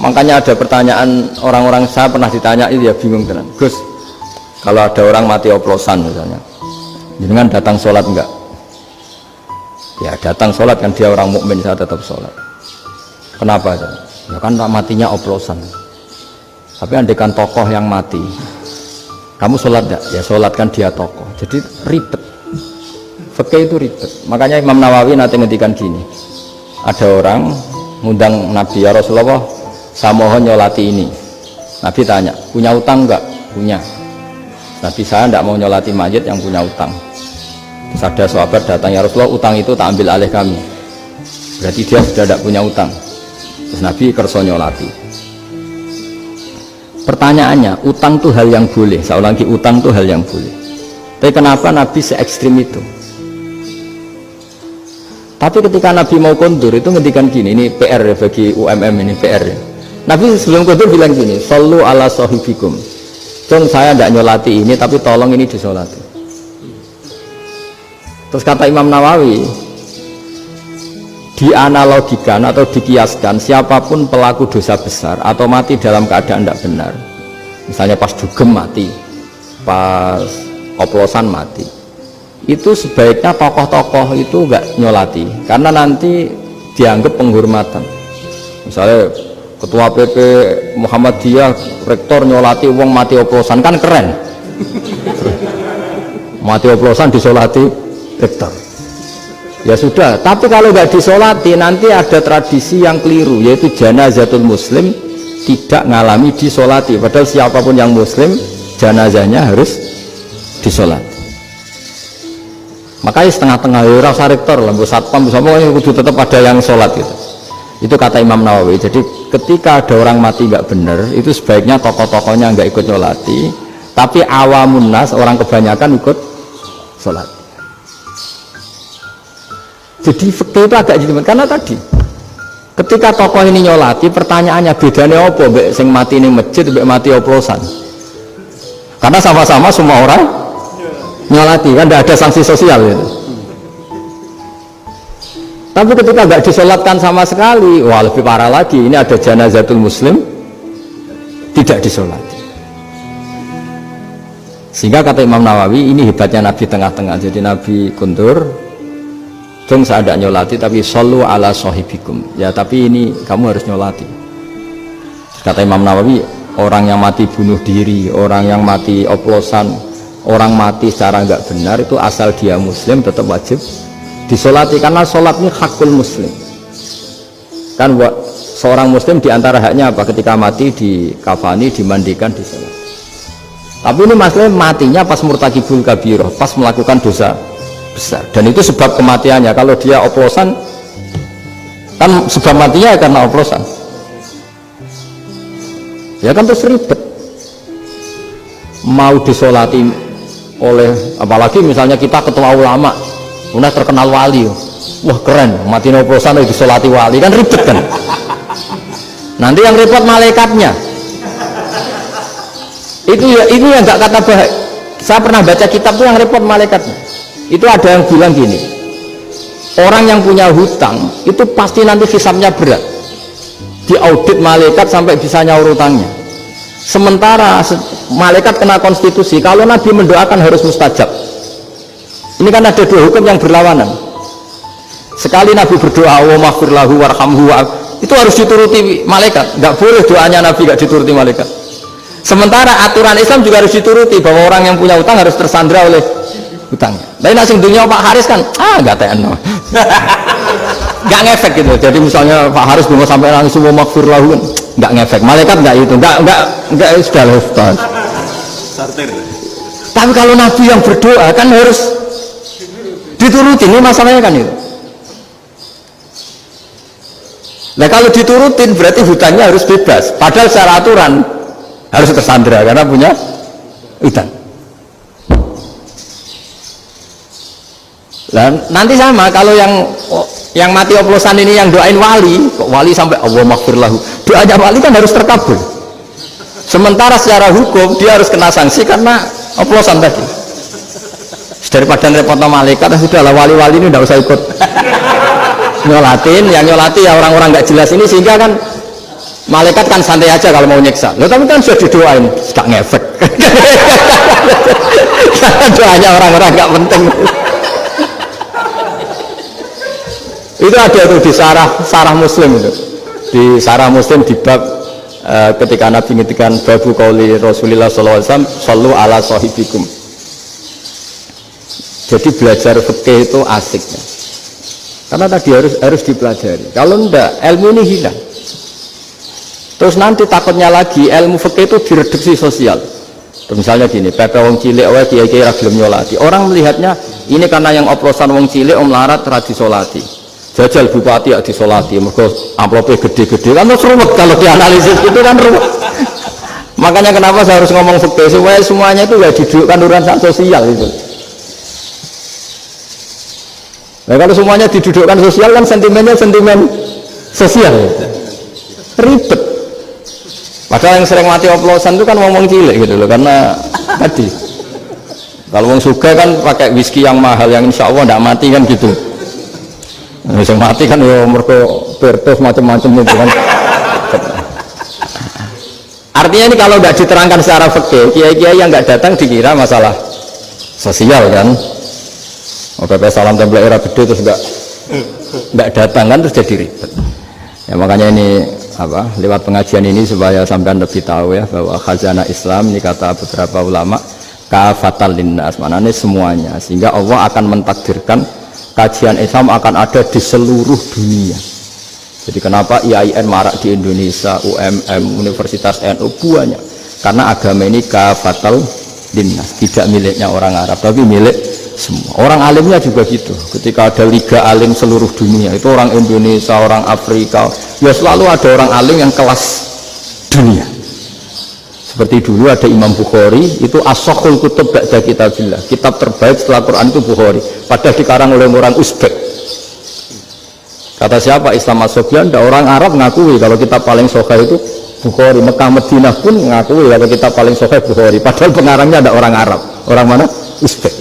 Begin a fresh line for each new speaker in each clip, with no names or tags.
Makanya ada pertanyaan orang-orang, saya pernah ditanya itu ya bingung tenan. Gus, kalau ada orang mati oplosan misalnya, jenengan datang sholat enggak? Ya datang sholat kan, dia orang mukmin, saya tetap sholat. Kenapa? Ya kan matinya oplosan. Tapi andaikan tokoh yang mati, kamu sholat enggak? Ya sholat, kan dia tokoh. Jadi ribet. Fikih itu ribet. Makanya Imam Nawawi nanti ngendikan gini. Ada orang ngundang Nabi, ya Rasulullah, saya mohon nyolati ini. Nabi tanya, punya utang enggak? Punya. Nabi, saya enggak mau nyolati mayit yang punya utang. Terus ada sahabat datang, ya Rasulullah, utang itu tak ambil alih kami. Berarti dia sudah tidak punya utang. Terus Nabi kerso nyolati. Pertanyaannya, utang itu hal yang boleh. Saya ulangi, utang itu hal yang boleh. Tapi kenapa Nabi se-ekstrim itu? Tapi ketika Nabi mau kondur itu ngendikan gini, ini PR ya bagi UMM, ini PR ya. Nabi sebelum kondur bilang gini, sallu ala sahibikum. Cung, saya tidak nyolati ini, tapi tolong ini disolati. Terus kata Imam Nawawi, dianalogikan atau dikiaskan, siapapun pelaku dosa besar atau mati dalam keadaan tidak benar, misalnya pas dugem mati, pas oplosan mati, itu sebaiknya tokoh-tokoh itu enggak nyolati, karena nanti dianggap penghormatan. Misalnya ketua PP Muhammadiyah, rektor nyolati wong mati oplosan, kan keren. Mati oplosan disolati rektor. Ya sudah, tapi kalau nggak disolati nanti ada tradisi yang keliru, yaitu janazatul muslim tidak ngalami disolati, padahal siapapun yang muslim janazahnya harus disolati. Makanya setengah-tengah ya rasa rektor lampu satpam semuanya kudu tetap ada yang sholat gitu. Itu kata Imam Nawawi. Jadi ketika ada orang mati nggak benar, itu sebaiknya tokoh-tokohnya nggak ikut nyolati, tapi awamun nas, orang kebanyakan ikut sholat. Jadi fikih itu agak jelimet, karena tadi ketika tokoh ini nyolati, pertanyaannya bedanya apa mbek sing mati ning masjid mbek mati oplosan? Karena sama-sama semua orang nyolati, kan tidak ada sanksi sosial gitu. Tapi ketika nggak disolatkan sama sekali, wah lebih parah lagi, ini ada janazatul muslim tidak disolati. Sehingga kata Imam Nawawi, ini hebatnya Nabi tengah-tengah. Jadi Nabi kundur, dong saya tidak nyolati, tapi sallu ala sahibikum. Ya tapi ini kamu harus nyolati. Kata Imam Nawawi, orang yang mati bunuh diri, orang yang mati oplosan, orang mati secara nggak benar itu asal dia muslim tetap wajib disolati, karena sholat ini hakul muslim. Kan buat seorang muslim diantara haknya apa? Ketika mati dikafani, dimandikan, disolat. Tapi ini masalahnya matinya pas murtakibul kabiroh, pas melakukan dosa besar, dan itu sebab kematiannya. Kalau dia oplosan kan sebab matinya karena oplosan, ya kan terus ribet. Mau disolati oleh, apalagi misalnya kita ketua ulama udah terkenal wali, wah keren, mati oplosan disolati wali, kan ribet kan. Nanti yang repot malaikatnya. Itu yang nggak kata baik. Saya pernah baca kitab tuh yang repot malaikatnya. Itu ada yang bilang gini, orang yang punya hutang itu pasti nanti hisabnya berat, diaudit malaikat sampai bisa nyaur hutangnya. Sementara malaikat kena konstitusi, kalau Nabi mendoakan harus mustajab. Ini kan ada dua hukum yang berlawanan. Sekali Nabi berdoa, wa maghfir lahu warhamhu, itu harus dituruti malaikat. Nggak boleh doanya Nabi nggak dituruti malaikat. Sementara aturan Islam juga harus dituruti, bahwa orang yang punya hutang harus tersandra oleh hutangnya. Tapi nasi dunia Pak Haris kan, nggak TNO, nggak ngefek gitu. Jadi misalnya Pak Haris mau sampai nangis semua maghfir lahu, nggak ngefek. Malaikat nggak itu, nggak sudah Ustaz. Tapi kalau Nabi yang berdoa kan harus dituruti, ini masalahnya kan itu. Nah kalau diturutin berarti hutangnya harus bebas, padahal secara aturan harus tersandra karena punya hutang. Nah, nanti sama kalau yang mati oplosan ini yang doain wali, kok wali sampai Allah maghfir lahu, doanya wali kan harus terkabul. Sementara secara hukum dia harus kena sanksi karena oplosan tadi. Daripada repot malaikat, sudahlah wali-wali ini tidak usah ikut nyolatin, yang nyolati ya orang-orang nggak jelas ini, sehingga kan Malaikat kan santai aja kalau mau nyiksa. Loh tapi kan sudah didoain, gak ngefek. Doanya orang-orang gak penting. Itu ada tuh di sarah Muslim itu. Di sarah Muslim di bab ketika Nabi ngetikan babu qauli Rasulullah sallallahu alaihi wasallam sallu ala sahibikum. Jadi belajar fikih itu asik ya. Karena tadi harus dipelajari. Kalau enggak, ilmu ini hilang. Terus nanti takutnya lagi ilmu fikih itu direduksi sosial. Terus misalnya gini, pepe wong cilik wae kiai-kiai ra gelem nyolati. Orang melihatnya ini karena yang oplosan wong cilik om larat ra disolati. Jajal bupati ya disolati, mergo amplopnya gede-gede kan terus ruwet kalau dianalisis itu kan ruwet. Makanya kenapa saya harus ngomong fikih supaya semuanya itu ya didudukkan urusan sosial itu. Nah kalau semuanya didudukkan sosial kan sentimennya sentimen sosial. Ribet. Padahal yang sering mati oplosan itu kan ngomong cilik gitu loh, karena tadi kalau wong sugih kan pakai whisky yang mahal yang insya Allah tidak mati kan gitu. Yang mati kan ya mergo pertos macam-macam itu kan. Artinya ini kalau nggak diterangkan secara fikih, kiai-kiai yang nggak datang dikira masalah sosial kan. PP salam tempel era gede terus nggak datang kan terus jadi ribet. Ya makanya ini apa lewat pengajian ini supaya sampean lebih tahu ya bahwa khazanah Islam ini kata beberapa ulama kafatal linnas, maknanya semuanya, sehingga Allah akan mentakdirkan kajian Islam akan ada di seluruh dunia. Jadi kenapa IAIN marak di Indonesia, UMM, Universitas NU banyak, karena agama ini kafatal linnas, tidak miliknya orang Arab tapi milik semua. Orang alimnya juga gitu. Ketika ada liga alim seluruh dunia, itu orang Indonesia, orang Afrika, ya selalu ada orang alim yang kelas dunia. Seperti dulu ada Imam Bukhari, itu as-sakhul kutub ba'da kitabillah. Kitab terbaik setelah Quran itu Bukhari. Padahal dikarang oleh orang Uzbek. Kata siapa? Islam As-Sofyan, orang Arab ngakui kalau kitab paling sahih itu Bukhari. Mekah Madinah pun ngakui kalau kitab paling sahih Bukhari. Padahal pengarangnya ada orang Arab. Orang mana? Uzbek.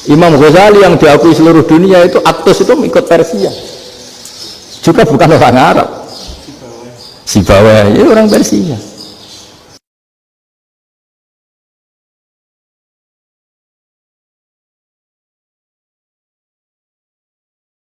Imam Ghazali yang diakui seluruh dunia itu Atus itu ikut Persia, juga bukan orang Arab. Sibawayh itu orang Persia.